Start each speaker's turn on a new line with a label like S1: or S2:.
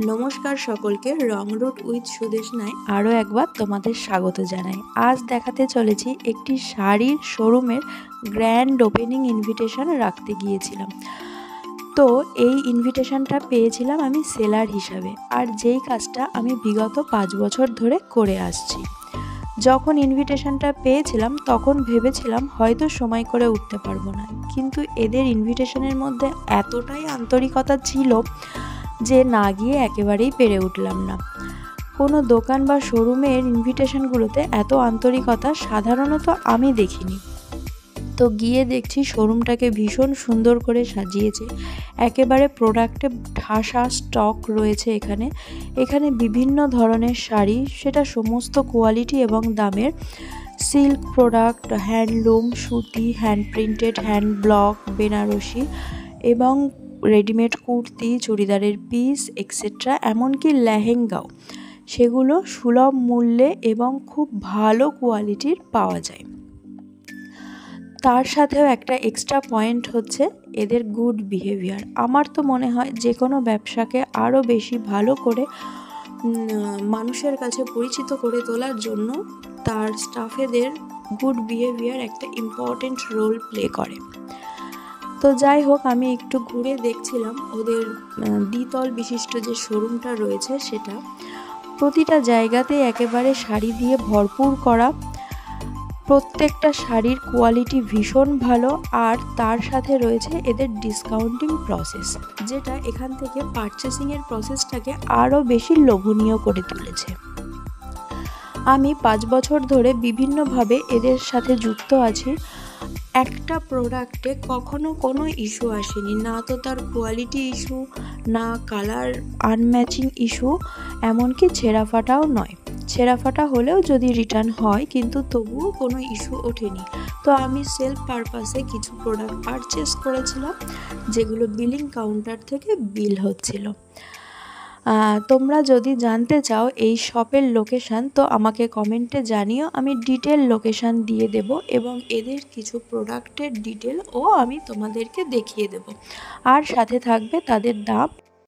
S1: নমস্কার সকলকে, রং root with সুদেশনায় আরও একবার তোমাদের স্বাগত জানাই। আজ দেখাতে চলেছি একটি শাড়ির শোরুমের গ্র্যান্ড ওপেনিং ইনভিটেশন রাখতে গিয়েছিলাম। তো এই ইনভিটেশনটা পেয়েছিলাম আমি সেলার হিসাবে, আর যেই কাজটা আমি বিগত 5 বছর ধরে করে আসছি। যখন ইনভিটেশনটা পেয়েছিলাম তখন ভেবেছিলাম হয়তো সময় করে উঠতে পারবো না, কিন্তু এদের ইনভিটেশনের মধ্যে এতটাই আন্তরিকতা ছিল যে না গিয়ে একেবারেই পেরে উঠলাম না। কোনো দোকান বা শোরুমের ইনভিটেশনগুলোতে এত আন্তরিকতা সাধারণত আমি দেখিনি। তো গিয়ে দেখছি শোরুমটাকে ভীষণ সুন্দর করে সাজিয়েছে, একেবারে প্রোডাক্টে ঠাসা স্টক রয়েছে। এখানে বিভিন্ন ধরনের শাড়ি, সেটা সমস্ত কোয়ালিটি এবং দামের, সিল্ক প্রোডাক্ট, হ্যান্ডলুম, সুতি, hand printed, hand block, Banarasi এবং রেডিমেড কুর্তি, চুড়িদারের পিস এক্সেট্রা, এমনকি লেহেঙ্গাও, সেগুলো সুলভ মূল্যে এবং খুব ভালো কোয়ালিটির পাওয়া যায়। তার সাথেও একটা এক্সট্রা পয়েন্ট হচ্ছে এদের গুড বিহেভিয়ার। আমার তো মনে হয় যে কোনো ব্যবসাকে আরও বেশি ভালো করে মানুষের কাছে পরিচিত করে তোলার জন্য তার স্টাফেদের গুড বিহেভিয়ার একটা ইম্পর্টেন্ট রোল প্লে করে। তো যাই হোক, আমি একটু ঘুরে দেখছিলাম ওদের দ্বিতল বিশিষ্ট যে শোরুমটা রয়েছে সেটা। প্রতিটা জায়গাতেই একেবারে শাড়ি দিয়ে ভরপুর করা, প্রত্যেকটা শাড়ির কোয়ালিটি ভীষণ ভালো, আর তার সাথে রয়েছে এদের ডিসকাউন্টিং প্রসেস, যেটা এখান থেকে পারচেসিংয়ের প্রসেসটাকে আরও বেশি লোভনীয় করে তুলেছে। আমি 5 বছর ধরে বিভিন্নভাবে এদের সাথে যুক্ত আছি। একটা প্রোডাক্টে কখনো কোনো ইস্যু আসেনি, না তো তার কোয়ালিটি ইস্যু, না কালার আনম্যাচিং ইস্যু, এমনকি ছেঁড়া ফাটাও নয়। ছেঁড়া ফাটা হলেও যদি রিটার্ন হয়, কিন্তু তবুও কোনো ইস্যু ওঠেনি। তো আমি সেলফ পারপাসে কিছু প্রোডাক্ট পারচেস করেছিলাম, যেগুলো বিলিং কাউন্টার থেকে বিল হচ্ছিল। তোমরা যদি জানতে চাও এই শপের লোকেশান, তো আমাকে কমেন্টে জানিও, আমি ডিটেল লোকেশান দিয়ে দেব এবং এদের কিছু প্রোডাক্টের ডিটেলও আমি তোমাদেরকে দেখিয়ে দেব, আর সাথে থাকবে তাদের দাম